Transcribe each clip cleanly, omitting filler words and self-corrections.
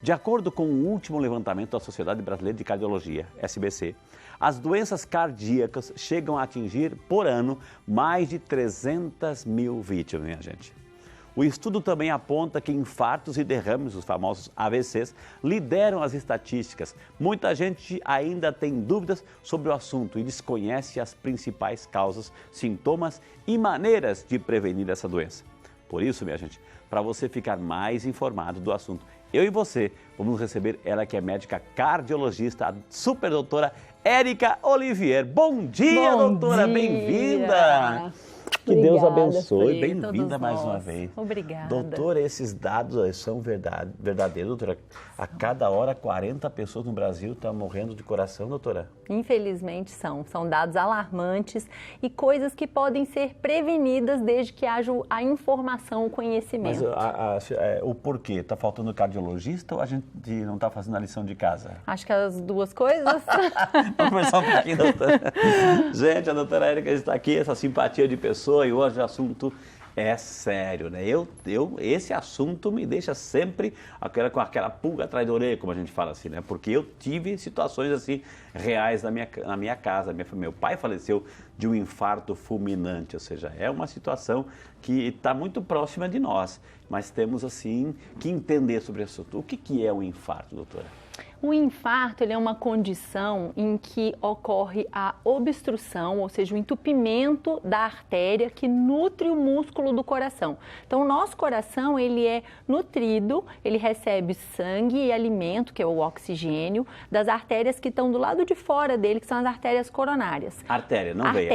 De acordo com o último levantamento da Sociedade Brasileira de Cardiologia, SBC, as doenças cardíacas chegam a atingir, por ano, mais de 300 mil vítimas, minha gente. O estudo também aponta que infartos e derrames, os famosos AVCs, lideram as estatísticas. Muita gente ainda tem dúvidas sobre o assunto e desconhece as principais causas, sintomas e maneiras de prevenir essa doença. Por isso, minha gente, para você ficar mais informado do assunto, eu e você vamos receber ela que é médica cardiologista, a super doutora Érica Olivier. Bom dia, doutora, bem-vinda! Que Deus abençoe, bem-vinda mais uma vez. Obrigada. Doutora, esses dados são verdadeiros, doutora? A cada hora, 40 pessoas no Brasil estão morrendo de coração, doutora? Infelizmente são dados alarmantes e coisas que podem ser prevenidas desde que haja a informação, o conhecimento. Mas o porquê? Está faltando cardiologista ou a gente não está fazendo a lição de casa? Acho que as duas coisas. Vamos conversar um pouquinho, doutora. Gente, a doutora Érica está aqui, essa simpatia de pessoa, e hoje o assunto é sério, né? Esse assunto me deixa sempre com aquela pulga atrás da orelha, como a gente fala assim, né? Porque eu tive situações assim reais na minha casa. Meu pai faleceu de um infarto fulminante, ou seja, é uma situação que está muito próxima de nós, mas temos assim que entender sobre isso. O que é um infarto, doutora? O infarto ele é uma condição em que ocorre a obstrução, ou seja, o entupimento da artéria que nutre o músculo do coração. Então, o nosso coração ele é nutrido, ele recebe sangue e alimento, que é o oxigênio, das artérias que estão do lado de fora dele, que são as artérias coronárias. Artéria, não veio,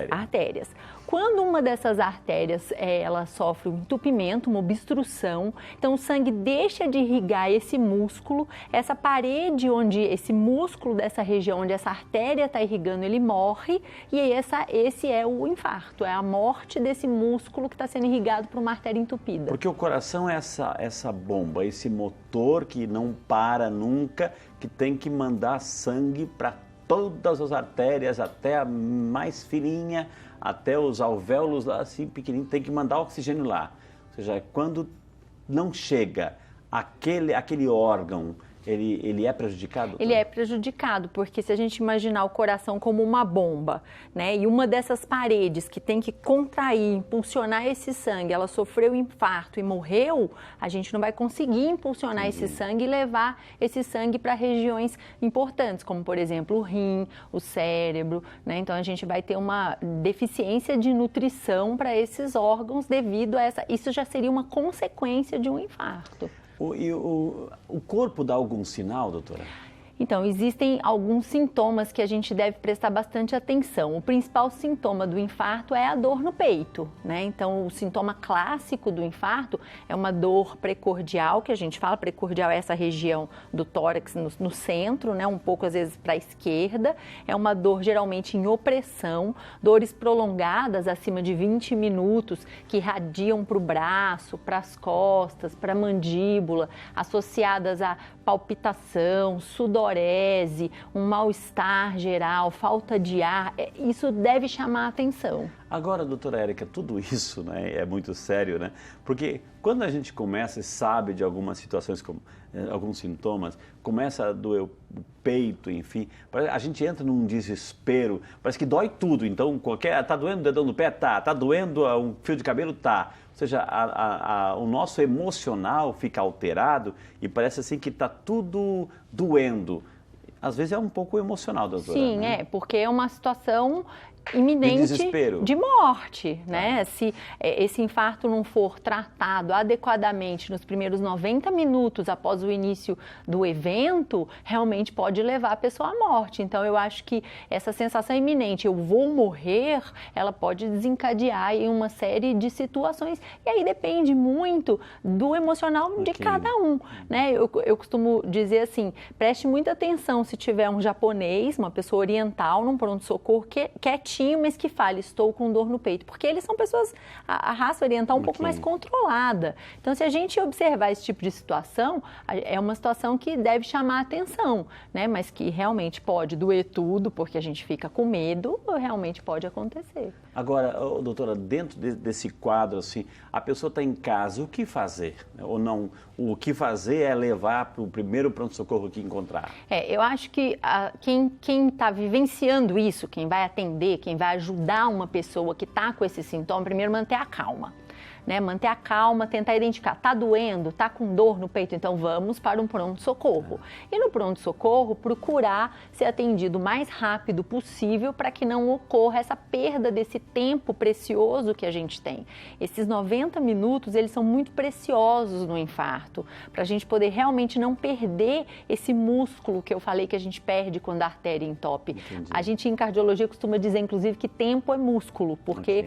artérias. Quando uma dessas artérias ela sofre um entupimento, uma obstrução, então o sangue deixa de irrigar esse músculo, essa parede onde esse músculo dessa região, onde essa artéria está irrigando, ele morre, e aí esse é o infarto, é a morte desse músculo que está sendo irrigado por uma artéria entupida. Porque o coração é essa bomba, esse motor que não para nunca, que tem que mandar sangue para todas as artérias, até a mais fininha, até os alvéolos lá assim pequenininho, tem que mandar oxigênio lá. Ou seja, quando não chega aquele órgão, ele é prejudicado? Doutor? Ele é prejudicado, porque se a gente imaginar o coração como uma bomba, né, e uma dessas paredes que tem que contrair, impulsionar esse sangue, ela sofreu um infarto e morreu, a gente não vai conseguir impulsionar esse sangue e levar esse sangue para regiões importantes, como por exemplo o rim, o cérebro, né? Então a gente vai ter uma deficiência de nutrição para esses órgãos devido a isso já seria uma consequência de um infarto. O corpo dá algum sinal, doutora? Então, existem alguns sintomas que a gente deve prestar bastante atenção. O principal sintoma do infarto é a dor no peito, né? Então, o sintoma clássico do infarto é uma dor precordial, que a gente fala, precordial é essa região do tórax no centro, né? Um pouco às vezes para a esquerda. É uma dor geralmente em opressão, dores prolongadas acima de 20 minutos que irradiam para o braço, para as costas, para a mandíbula, associadas a palpitação, sudorese, um mal-estar geral, falta de ar, isso deve chamar a atenção. Agora, doutora Érica, tudo isso, né, é muito sério, né? Porque quando a gente começa e sabe de algumas situações, alguns sintomas, começa a doer o peito, enfim, a gente entra num desespero, parece que dói tudo, então tá doendo o dedão do pé? Tá doendo um fio de cabelo? Tá. Ou seja, o nosso emocional fica alterado e parece assim que está tudo doendo. Às vezes é um pouco emocional, doutora. Sim, né? Porque é uma situação iminente de morte, né? Se esse infarto não for tratado adequadamente nos primeiros 90 minutos após o início do evento, realmente pode levar a pessoa à morte. Então, eu acho que essa sensação iminente, eu vou morrer, ela pode desencadear em uma série de situações. E aí depende muito do emocional de cada um, né? Eu costumo dizer assim, preste muita atenção se tiver um japonês, uma pessoa oriental, num pronto-socorro quietinho, quietinho, mas que fale, estou com dor no peito. Porque eles são pessoas, a raça oriental um pouco mais controlada. Então, se a gente observar esse tipo de situação, é uma situação que deve chamar a atenção, né? Mas que realmente pode doer tudo, porque a gente fica com medo, realmente pode acontecer. Agora, doutora, dentro desse quadro, assim, a pessoa está em casa, o que fazer? Ou não, o que fazer é levar para o primeiro pronto-socorro que encontrar? Eu acho que quem está vivenciando isso, quem vai atender, quem vai ajudar uma pessoa que está com esse sintoma, primeiro manter a calma. Né, manter a calma, tentar identificar, está doendo, está com dor no peito, então vamos para um pronto-socorro. E no pronto-socorro, procurar ser atendido o mais rápido possível para que não ocorra essa perda desse tempo precioso que a gente tem. Esses 90 minutos, eles são muito preciosos no infarto, para a gente poder realmente não perder esse músculo que eu falei que a gente perde quando a artéria entope. Entendi. A gente em cardiologia costuma dizer, inclusive, que tempo é músculo, porque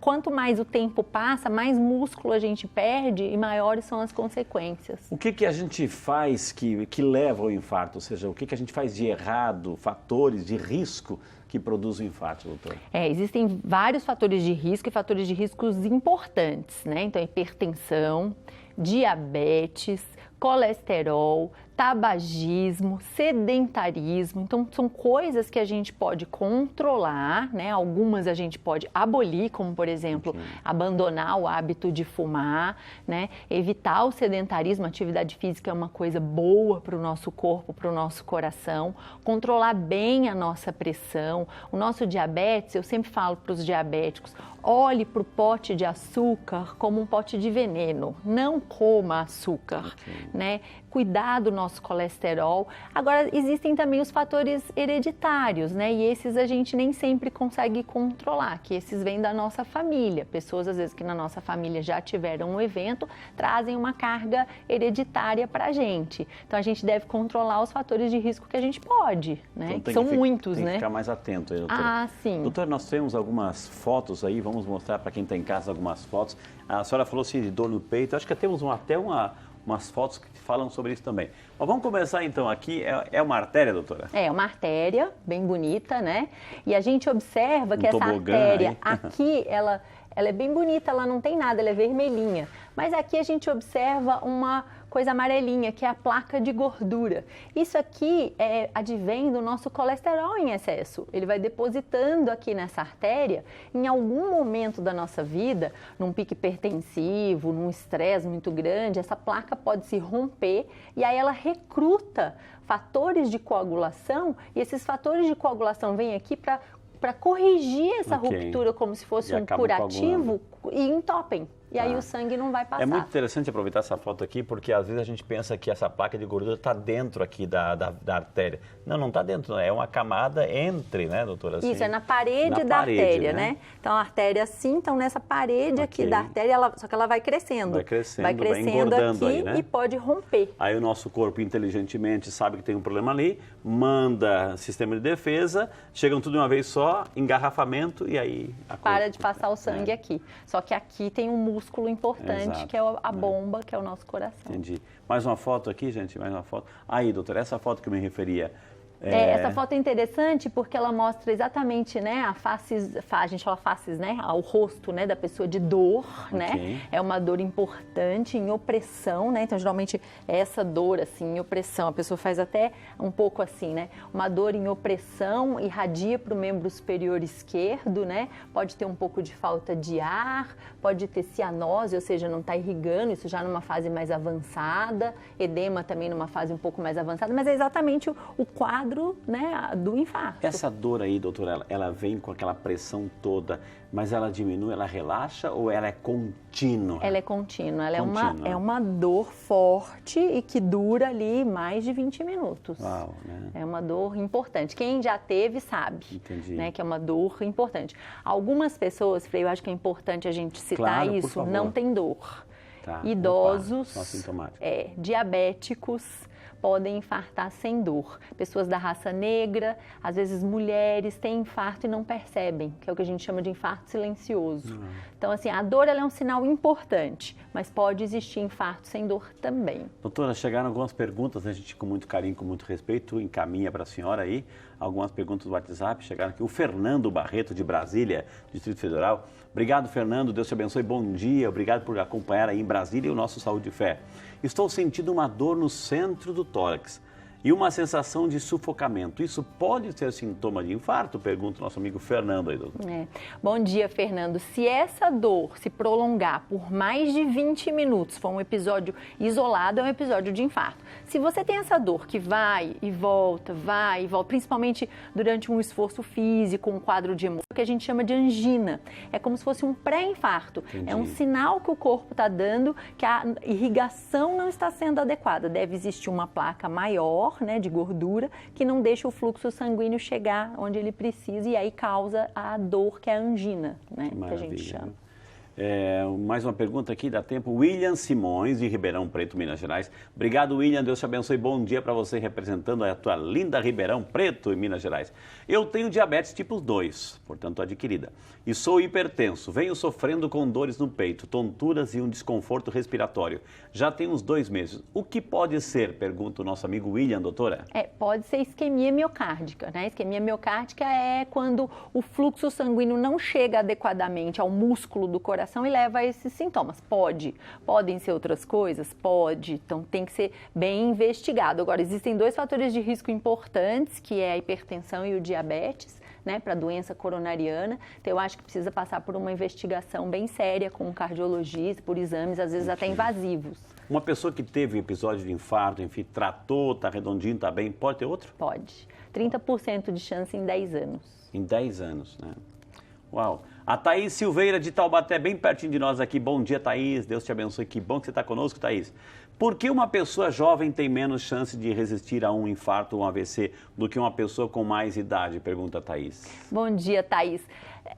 quanto mais o tempo passa, mais músculo a gente perde e maiores são as consequências. O que a gente faz que leva ao infarto? Ou seja, o que a gente faz de errado, fatores de risco que produzem o infarto, doutor? Existem vários fatores de risco e fatores de riscos importantes, né? Então, hipertensão, diabetes, colesterol, tabagismo, sedentarismo. Então, são coisas que a gente pode controlar, né? Algumas a gente pode abolir, como, por exemplo, abandonar o hábito de fumar, né? Evitar o sedentarismo, a atividade física é uma coisa boa para o nosso corpo, para o nosso coração. Controlar bem a nossa pressão. O nosso diabetes, eu sempre falo para os diabéticos, olhe para o pote de açúcar como um pote de veneno. Não coma açúcar, né? Cuidar do nosso colesterol. Agora, existem também os fatores hereditários, né? E esses a gente nem sempre consegue controlar, que esses vêm da nossa família. Pessoas, às vezes, que na nossa família já tiveram um evento, trazem uma carga hereditária para a gente. Então, a gente deve controlar os fatores de risco que a gente pode, né? Então, são muitos, tem né? que ficar mais atento aí, doutora. Sim. Doutora, nós temos algumas fotos aí, vamos mostrar para quem está em casa algumas fotos. A senhora falou assim de dor no peito, acho que temos até umas fotos que falam sobre isso também. Mas vamos começar então aqui, é uma artéria, doutora? É uma artéria, bem bonita, né? E a gente observa que essa artéria aqui, ela é bem bonita, ela não tem nada, ela é vermelhinha. Mas aqui a gente observa uma coisa amarelinha, que é a placa de gordura. Isso aqui advém do nosso colesterol em excesso. Ele vai depositando aqui nessa artéria, em algum momento da nossa vida, num pico hipertensivo, num estresse muito grande, essa placa pode se romper e aí ela recruta fatores de coagulação e esses fatores de coagulação vêm aqui para corrigir essa ruptura como se fosse um curativo e entopem. E aí o sangue não vai passar. É muito interessante aproveitar essa foto aqui, porque às vezes a gente pensa que essa placa de gordura está dentro aqui da artéria. Não está dentro, é uma camada entre, né, doutora? Assim, isso, é na parede da artéria, né? Então a artéria assim, então nessa parede aqui da artéria, só que ela vai crescendo. Vai crescendo engordando aqui aí, né? E pode romper. Aí o nosso corpo inteligentemente sabe que tem um problema ali, manda sistema de defesa, chegam tudo de uma vez só, engarrafamento e aí... Para de passar o sangue aqui. Só que aqui tem um músculo importante, que é a bomba, que é o nosso coração. Entendi. Mais uma foto aqui, gente, mais uma foto. Aí, doutora, essa foto que eu me referia... Essa foto é interessante porque ela mostra exatamente, né, a gente fala faces, né, o rosto, né, da pessoa de dor, né, é uma dor importante, em opressão, né, então geralmente essa dor, assim, em opressão, a pessoa faz até um pouco assim, né, uma dor em opressão, irradia para o membro superior esquerdo, né, pode ter um pouco de falta de ar, pode ter cianose, ou seja, não está irrigando, isso já numa fase mais avançada, edema também numa fase um pouco mais avançada, mas é exatamente o quadro, né, do infarto. Essa dor aí, doutora, ela vem com aquela pressão toda, mas ela diminui, ela relaxa ou ela é contínua? Ela é contínua, ela é uma dor forte e que dura ali mais de 20 minutos. Uau, né? É uma dor importante. Quem já teve sabe, né, que é uma dor importante. Algumas pessoas, Frei, eu acho que é importante a gente citar isso, não tem dor. Idosos, diabéticos, podem infartar sem dor. Pessoas da raça negra, às vezes mulheres, têm infarto e não percebem, que é o que a gente chama de infarto silencioso. Então, assim, a dor ela é um sinal importante, mas pode existir infarto sem dor também. Doutora, chegaram algumas perguntas, a gente com muito carinho, com muito respeito, encaminha para a senhora aí algumas perguntas do WhatsApp. Chegaram aqui o Fernando Barreto, de Brasília, Distrito Federal. Obrigado, Fernando, Deus te abençoe, bom dia, obrigado por acompanhar aí em Brasília o nosso Saúde e Fé. Estou sentindo uma dor no centro do tórax e uma sensação de sufocamento. Isso pode ser sintoma de infarto? Pergunta o nosso amigo Fernando aí, doutor. Bom dia, Fernando. Se essa dor se prolongar por mais de 20 minutos, for um episódio isolado, é um episódio de infarto. Se você tem essa dor que vai e volta, principalmente durante um esforço físico, um quadro de emoção, que a gente chama de angina. É como se fosse um pré-infarto. É um sinal que o corpo está dando que a irrigação não está sendo adequada. Deve existir uma placa maior, de gordura, que não deixa o fluxo sanguíneo chegar onde ele precisa e aí causa a dor, que é a angina, que a gente chama. Mais uma pergunta aqui, dá tempo. William Simões, de Ribeirão Preto, Minas Gerais. Obrigado, William, Deus te abençoe. Bom dia para você, representando a tua linda Ribeirão Preto, em Minas Gerais. Eu tenho diabetes tipo 2, portanto adquirida, e sou hipertenso. Venho sofrendo com dores no peito, tonturas e um desconforto respiratório. Já tem uns 2 meses. O que pode ser? Pergunta o nosso amigo William, doutora. Pode ser isquemia miocárdica, Isquemia miocárdica é quando o fluxo sanguíneo não chega adequadamente ao músculo do coração e leva a esses sintomas. Podem ser outras coisas? Pode, então tem que ser bem investigado. Agora, existem 2 fatores de risco importantes, que é a hipertensão e o diabetes, para a doença coronariana. Então, eu acho que precisa passar por uma investigação bem séria com um cardiologista, por exames, às vezes até invasivos. Uma pessoa que teve um episódio de infarto, enfim, tratou, está redondinho, está bem, pode ter outro? Pode. 30% de chance em 10 anos. Em 10 anos, né? Uau! A Thaís Silveira, de Taubaté, bem pertinho de nós aqui. Bom dia, Thaís. Deus te abençoe. Que bom que você está conosco, Thaís. Por que uma pessoa jovem tem menos chance de resistir a um infarto ou um AVC do que uma pessoa com mais idade? Pergunta a Thaís. Bom dia, Thaís.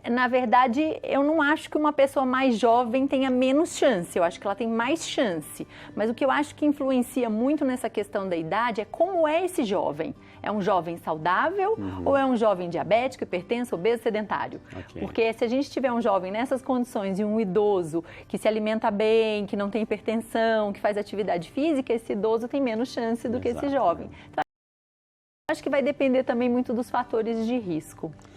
Na verdade, eu não acho que uma pessoa mais jovem tenha menos chance, eu acho que ela tem mais chance. Mas o que eu acho que influencia muito nessa questão da idade é como é esse jovem. É um jovem saudável ou é um jovem diabético, hipertenso, obeso, sedentário? Porque se a gente tiver um jovem nessas condições e um idoso que se alimenta bem, que não tem hipertensão, que faz atividade física, esse idoso tem menos chance do que esse jovem. Então, acho que vai depender também muito dos fatores de risco.